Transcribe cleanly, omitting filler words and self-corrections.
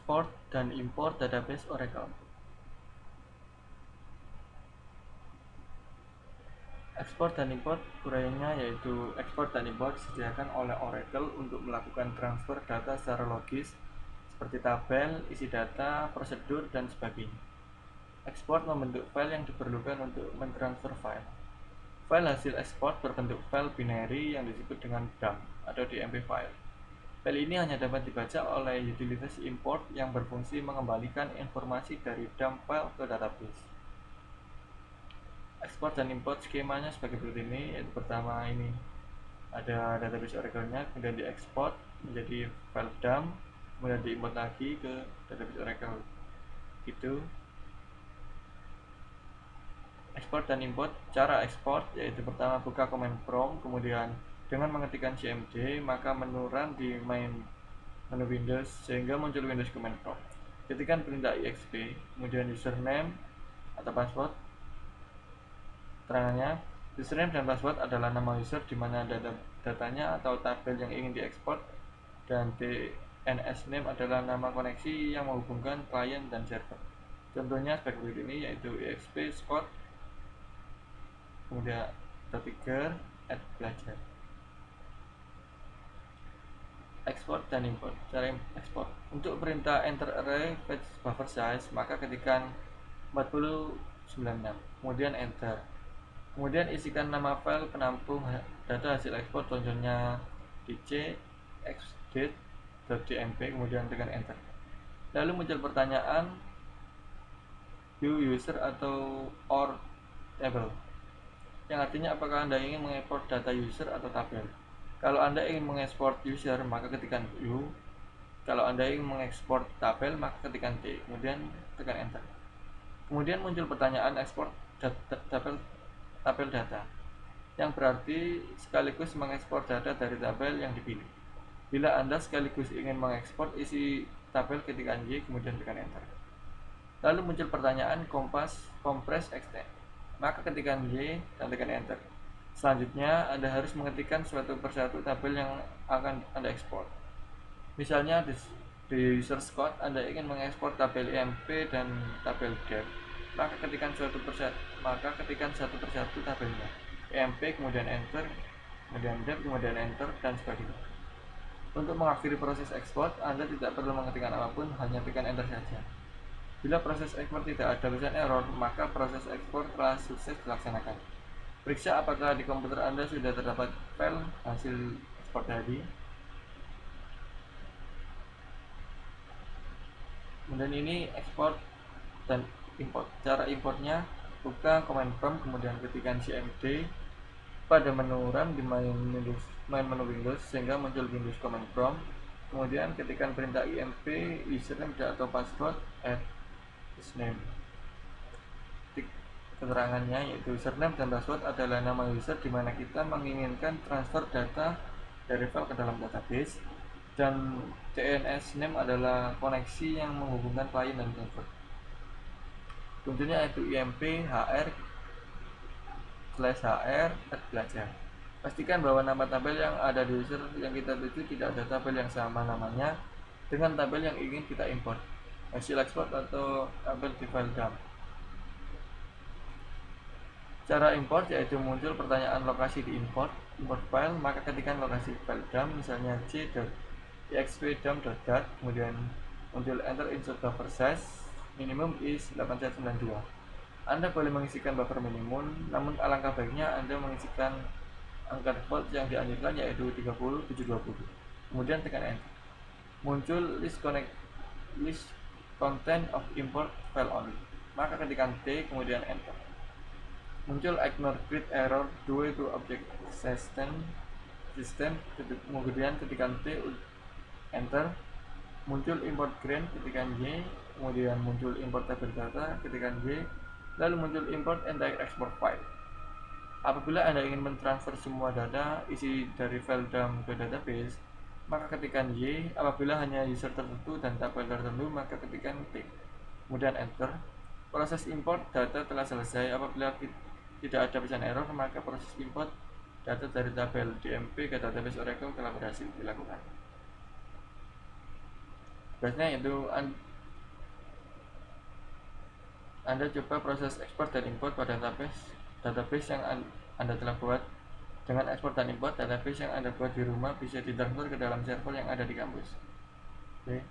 Export dan import database Oracle. Ekspor dan import uraiannya yaitu ekspor dan import disediakan oleh Oracle untuk melakukan transfer data secara logis seperti tabel, isi data, prosedur, dan sebagainya. Ekspor membentuk file yang diperlukan untuk mentransfer file. File hasil ekspor berbentuk file binary yang disebut dengan dump atau DMP file. File ini hanya dapat dibaca oleh utilitas import yang berfungsi mengembalikan informasi dari dump file ke database. Ekspor dan import skemanya sebagai berikut ini, yaitu pertama ini ada database Oracle-nya, kemudian diekspor menjadi file dump, kemudian diimport lagi ke database Oracle. Itu ekspor dan import. Cara ekspor yaitu pertama buka command prompt, kemudian dengan mengetikkan cmd maka menu run di main menu Windows sehingga muncul Windows command prompt. Ketikkan perintah exp, kemudian username atau password. Keterangannya, username dan password adalah nama user di mana datanya atau tabel yang ingin diekspor, dan DNS name adalah nama koneksi yang menghubungkan klien dan server. Contohnya sebagai berikut ini, yaitu exp scott kemudian .tiger @belajar. Ekspor dan import. Cara ekspor. Untuk perintah enter array fetch buffer size, maka ketikkan 4096, kemudian enter. Kemudian isikan nama file penampung data hasil ekspor, contohnya dc xdate.dmp, kemudian tekan enter. Lalu muncul pertanyaan view user atau or table, yang artinya apakah Anda ingin mengekspor data user atau tabel. Kalau Anda ingin mengekspor user, maka ketikkan view. Kalau Anda ingin mengekspor tabel, maka ketikkan T, kemudian tekan enter. Kemudian muncul pertanyaan ekspor tabel data, yang berarti sekaligus mengekspor data dari tabel yang dipilih. Bila Anda sekaligus ingin mengekspor isi tabel, ketikkan Y, kemudian tekan enter. Lalu muncul pertanyaan compress extend, maka ketikkan Y dan tekan enter. Selanjutnya, Anda harus mengetikkan suatu persatu tabel yang akan Anda ekspor. Misalnya di user Scott, Anda ingin mengekspor tabel EMP dan tabel dep, maka ketikkan satu persatu tabelnya. EMP, kemudian enter, kemudian dep, kemudian enter, dan sebagainya. Untuk mengakhiri proses ekspor, Anda tidak perlu mengetikkan apapun, hanya tekan enter saja. Bila proses ekspor tidak ada tulisan error, maka proses ekspor telah sukses dilaksanakan. Periksa apakah di komputer Anda sudah terdapat file hasil ekspor tadi. Kemudian ini ekspor dan import. Cara importnya, buka command prompt, kemudian ketikkan cmd pada menu run di main menu Windows sehingga muncul Windows command prompt. Kemudian ketikkan perintah imp username atau password @username. Keterangannya yaitu username dan password adalah nama user di mana kita menginginkan transfer data dari file ke dalam database, dan DNS name adalah koneksi yang menghubungkan klien dan server. Contohnya yaitu imp hr/hr@belajar. Pastikan bahwa nama tabel yang ada di user yang kita tuju tidak ada tabel yang sama namanya dengan tabel yang ingin kita import, hasil ekspor atau tabel di file dump. Cara import yaitu muncul pertanyaan lokasi di import file, maka ketikkan lokasi file dump, misalnya c.exp_dump.dat, kemudian muncul enter insert buffer size minimum is 8192. Anda boleh mengisikan buffer minimum, namun alangkah baiknya Anda mengisikan angka default yang dianjurkan yaitu 30720. Kemudian tekan enter. Muncul list content of import file only, maka ketikkan T, kemudian enter. Muncul ignore grid error due to object system, kemudian ketikkan T, enter. Muncul import grain, ketikkan Y, kemudian muncul import tabel data, ketikkan Y, lalu muncul import entire export file. Apabila Anda ingin mentransfer semua data isi dari file dump ke database, maka ketikkan Y. Apabila hanya user tertentu dan tabel tertentu, maka ketikkan T, kemudian enter. Proses import data telah selesai. Apabila tidak ada pesan error, maka proses import data dari tabel DMP ke database Oracle telah berhasil dilakukan. Biasanya itu Anda coba proses ekspor dan import pada database yang Anda telah buat. Dengan ekspor dan import, database yang Anda buat di rumah bisa ditransfer ke dalam server yang ada di kampus. Oke.